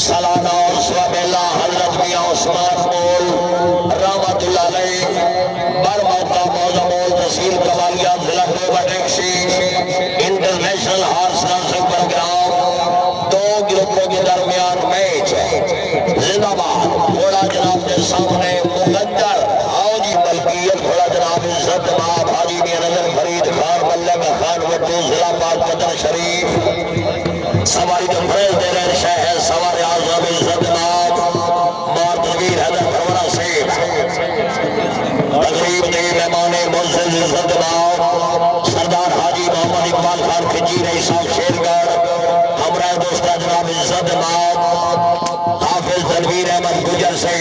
सालाना और सवाबेला हजरत मियां उस्मान मोल रहमतुल्लाह अलैह बरमौका मौजमोल तहसील कवालिया जिला डोबा टैक्सी इंटरनेशनल हॉर्स रासिंग प्रोग्राम दो ग्रुपों के दरमियान मैच है। जिंदाबाद घोड़ा जनाब के सामने मुकद्दर हाजी मलकियत घोड़ा जनाब इज्जत माब हाजी मियां नजर फरीद खान मल्लक खान वड्डू जिला पाक कदर शरीफ सवारी जो फरेज दे रहे शहर सवार आजम इज्जत माब मातवीर हैदर भरवरा से तकरीब ने मेहमान मुअज़्ज़िज़ इज्जत माब सरदार हाजी मोहम्मद इकबाल खान खिजी रही साहब शेरगढ़ हमरा दोस्ता जनाब इज्जत माब हाफिज तनवीर अहमद गुजर से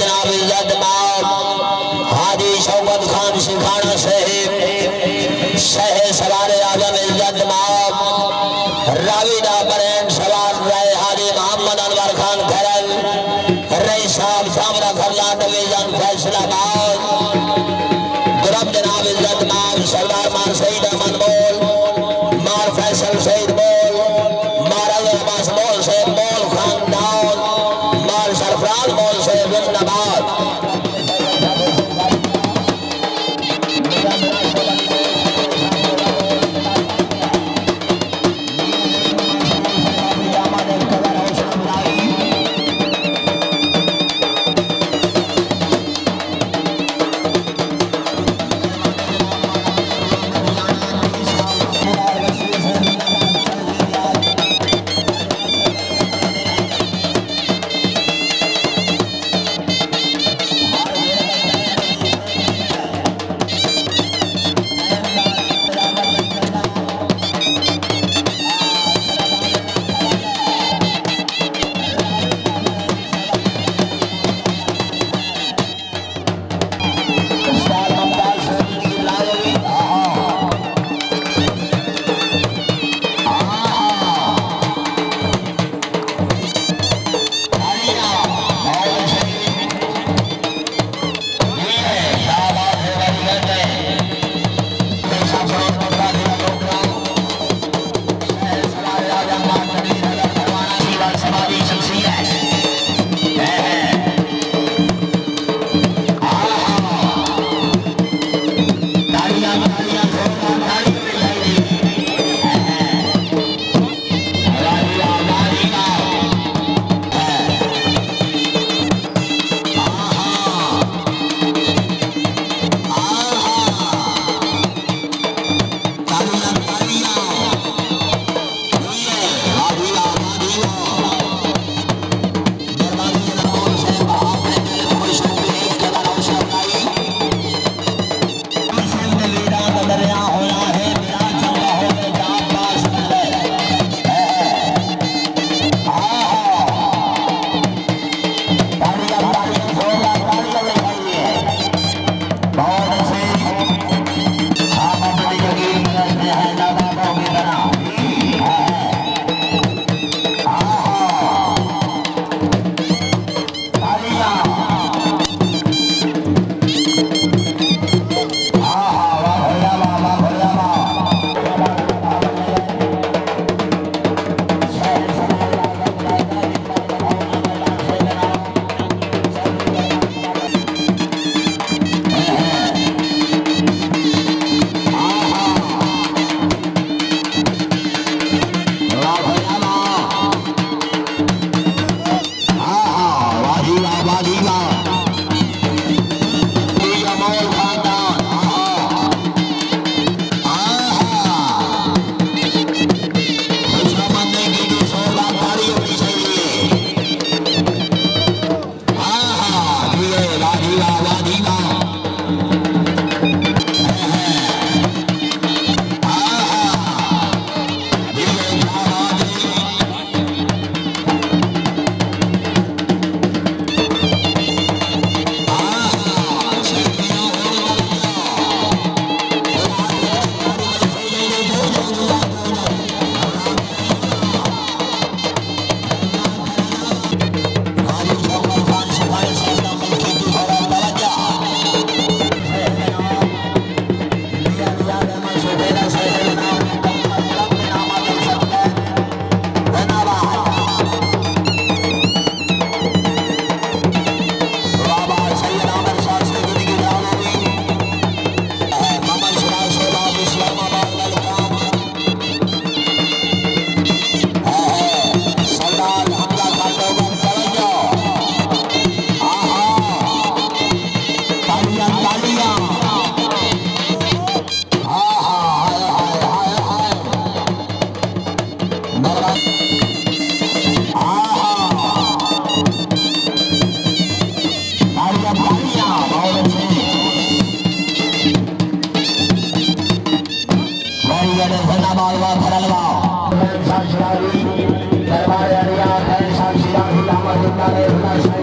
जनाब इज्जत माब हाजी शौकत खान सिखाना साहिब शह सवारे आजम इज्जत माब रावीदा बरेन सवार रहे हाजी मोहम्मद अनवर खान खरल रई साहब सामरा खरला डिवीजन फैसलाबाद ग्रुप जनाब इज्जत माब सरदार मार सईद अहमद बोल मार फैसल सईद बोल मार अब्बास बोल से बोल खानदान मार सरफराज बोल से जिंदाबाद दरबार